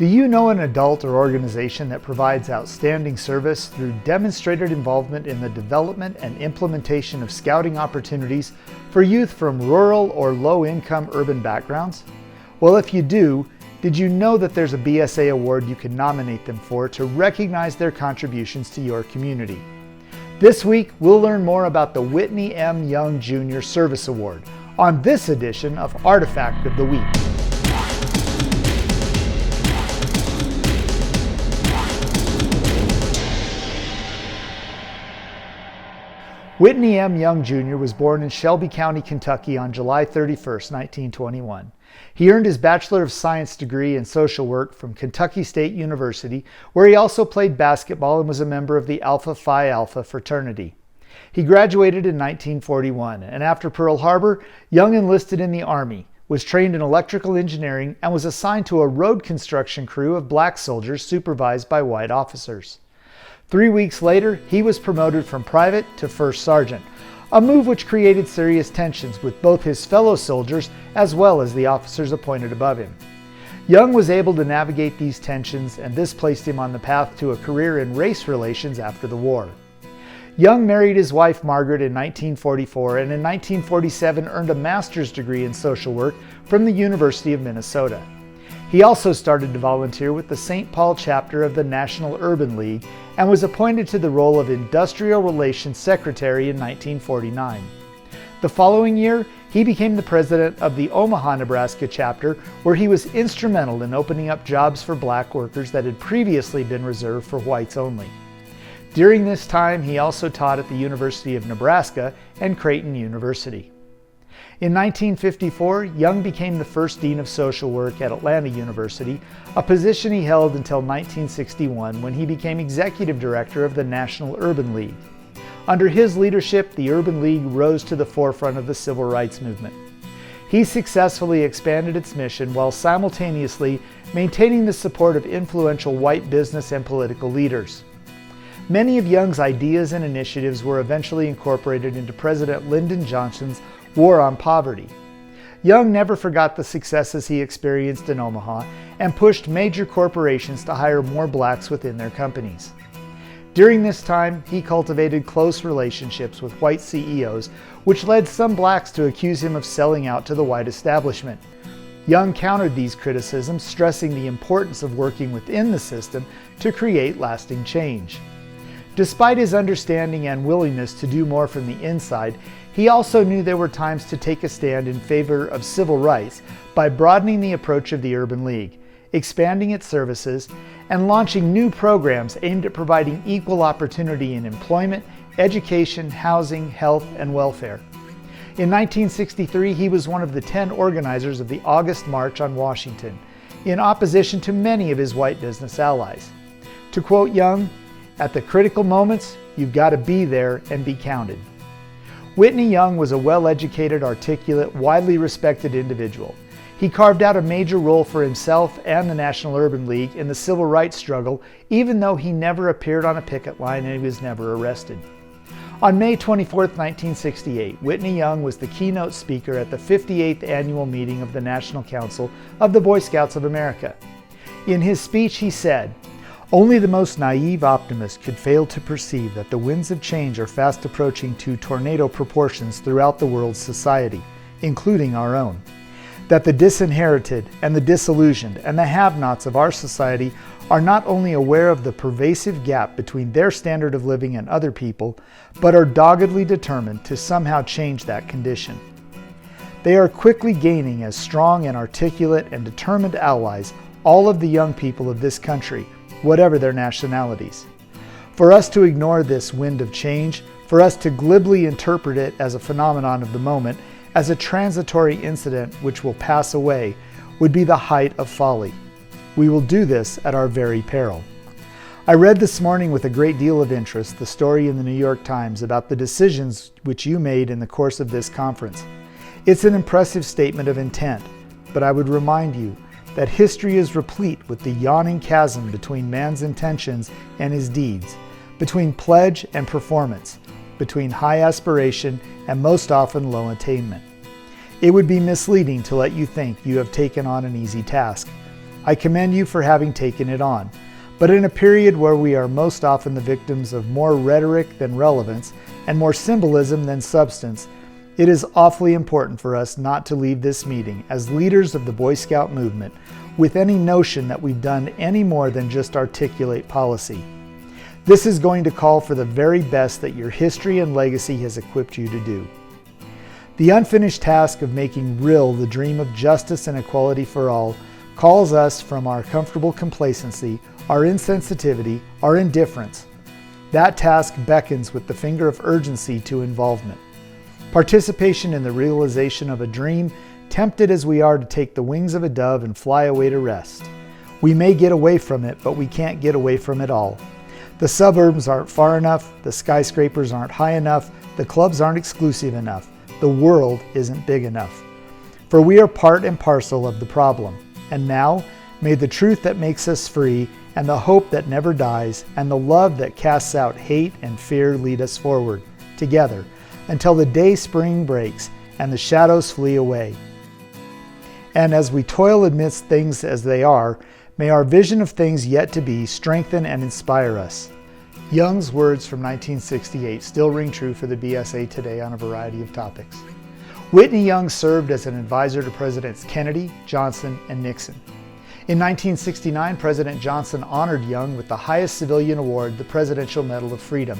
Do you know an adult or organization that provides outstanding service through demonstrated involvement in the development and implementation of scouting opportunities for youth from rural or low-income urban backgrounds? Well, if you do, did you know that there's a BSA award you can nominate them for to recognize their contributions to your community? This week, we'll learn more about the Whitney M. Young Jr. Service Award on this edition of Artifact of the Week. Whitney M. Young Jr. was born in Shelby County, Kentucky on July 31, 1921. He earned his Bachelor of Science degree in social work from Kentucky State University, where he also played basketball and was a member of the Alpha Phi Alpha fraternity. He graduated in 1941, and after Pearl Harbor, Young enlisted in the Army, was trained in electrical engineering, and was assigned to a road construction crew of black soldiers supervised by white officers. 3 weeks later, he was promoted from private to first sergeant, a move which created serious tensions with both his fellow soldiers as well as the officers appointed above him. Young was able to navigate these tensions, and this placed him on the path to a career in race relations after the war. Young married his wife Margaret in 1944, and in 1947 earned a master's degree in social work from the University of Minnesota. He also started to volunteer with the St. Paul chapter of the National Urban League and was appointed to the role of Industrial Relations Secretary in 1949. The following year, he became the president of the Omaha, Nebraska chapter, where he was instrumental in opening up jobs for black workers that had previously been reserved for whites only. During this time, he also taught at the University of Nebraska and Creighton University. In 1954, Young became the first Dean of Social Work at Atlanta University, a position he held until 1961 when he became Executive Director of the National Urban League. Under his leadership, the Urban League rose to the forefront of the civil rights movement. He successfully expanded its mission while simultaneously maintaining the support of influential white business and political leaders. Many of Young's ideas and initiatives were eventually incorporated into President Lyndon Johnson's War on Poverty. Young never forgot the successes he experienced in Omaha and pushed major corporations to hire more blacks within their companies. During this time, he cultivated close relationships with white CEOs, which led some blacks to accuse him of selling out to the white establishment. Young countered these criticisms, stressing the importance of working within the system to create lasting change. Despite his understanding and willingness to do more from the inside, he also knew there were times to take a stand in favor of civil rights by broadening the approach of the Urban League, expanding its services, and launching new programs aimed at providing equal opportunity in employment, education, housing, health, and welfare. In 1963, he was one of the 10 organizers of the August March on Washington, in opposition to many of his white business allies. To quote Young, "At the critical moments, you've got to be there and be counted." Whitney Young was a well-educated, articulate, widely respected individual. He carved out a major role for himself and the National Urban League in the civil rights struggle, even though he never appeared on a picket line and he was never arrested. On May 24, 1968, Whitney Young was the keynote speaker at the 58th annual meeting of the National Council of the Boy Scouts of America. In his speech, he said, "Only the most naive optimist could fail to perceive that the winds of change are fast approaching to tornado proportions throughout the world's society, including our own. That the disinherited and the disillusioned and the have-nots of our society are not only aware of the pervasive gap between their standard of living and other people, but are doggedly determined to somehow change that condition. They are quickly gaining as strong and articulate and determined allies all of the young people of this country, whatever their nationalities. For us to ignore this wind of change, for us to glibly interpret it as a phenomenon of the moment, as a transitory incident which will pass away, would be the height of folly. We will do this at our very peril." I read this morning with a great deal of interest the story in the New York Times about the decisions which you made in the course of this conference. It's an impressive statement of intent, but I would remind you that history is replete with the yawning chasm between man's intentions and his deeds, between pledge and performance, between high aspiration and most often low attainment. It would be misleading to let you think you have taken on an easy task. I commend you for having taken it on. But in a period where we are most often the victims of more rhetoric than relevance and more symbolism than substance, it is awfully important for us not to leave this meeting as leaders of the Boy Scout movement with any notion that we've done any more than just articulate policy. This is going to call for the very best that your history and legacy has equipped you to do. The unfinished task of making real the dream of justice and equality for all calls us from our comfortable complacency, our insensitivity, our indifference. That task beckons with the finger of urgency to involvement. Participation in the realization of a dream, tempted as we are to take the wings of a dove and fly away to rest. We may get away from it, but we can't get away from it all. The suburbs aren't far enough, the skyscrapers aren't high enough, the clubs aren't exclusive enough, the world isn't big enough. For we are part and parcel of the problem. And now, may the truth that makes us free, and the hope that never dies, and the love that casts out hate and fear lead us forward, together, until the day spring breaks and the shadows flee away. And as we toil amidst things as they are, may our vision of things yet to be strengthen and inspire us. Young's words from 1968 still ring true for the BSA today on a variety of topics. Whitney Young served as an advisor to Presidents Kennedy, Johnson, and Nixon. In 1969, President Johnson honored Young with the highest civilian award, the Presidential Medal of Freedom,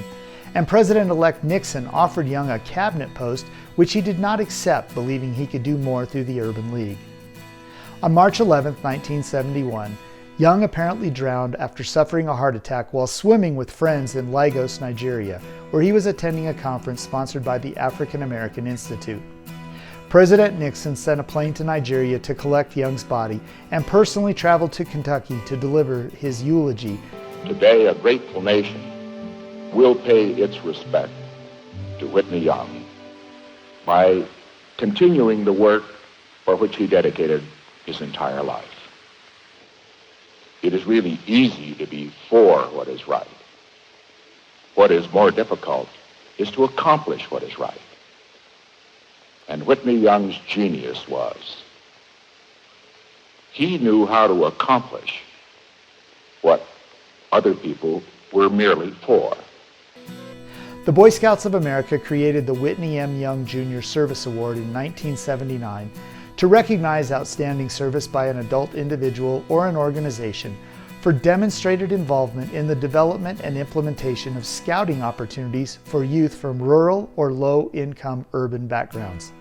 and President-elect Nixon offered Young a cabinet post which he did not accept, believing he could do more through the Urban League. On March 11, 1971, Young apparently drowned after suffering a heart attack while swimming with friends in Lagos, Nigeria, where he was attending a conference sponsored by the African American Institute. President Nixon sent a plane to Nigeria to collect Young's body and personally traveled to Kentucky to deliver his eulogy. Today, a grateful nation will pay its respect to Whitney Young by continuing the work for which he dedicated his entire life. It is really easy to be for what is right. What is more difficult is to accomplish what is right. And Whitney Young's genius was, he knew how to accomplish what other people were merely for. The Boy Scouts of America created the Whitney M. Young Jr. Service Award in 1979 to recognize outstanding service by an adult individual or an organization for demonstrated involvement in the development and implementation of scouting opportunities for youth from rural or low-income urban backgrounds.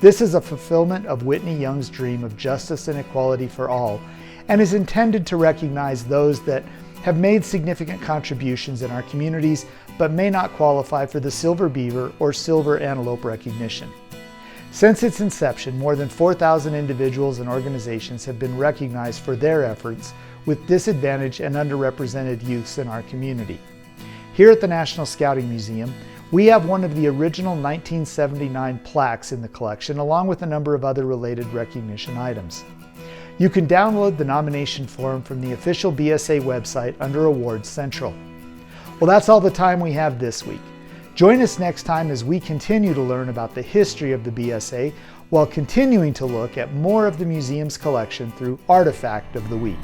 This is a fulfillment of Whitney Young's dream of justice and equality for all, and is intended to recognize those that have made significant contributions in our communities but may not qualify for the Silver Beaver or Silver Antelope recognition. Since its inception, more than 4,000 individuals and organizations have been recognized for their efforts with disadvantaged and underrepresented youths in our community. Here at the National Scouting Museum, we have one of the original 1979 plaques in the collection, along with a number of other related recognition items. You can download the nomination form from the official BSA website under Awards Central. Well, that's all the time we have this week. Join us next time as we continue to learn about the history of the BSA while continuing to look at more of the museum's collection through Artifact of the Week.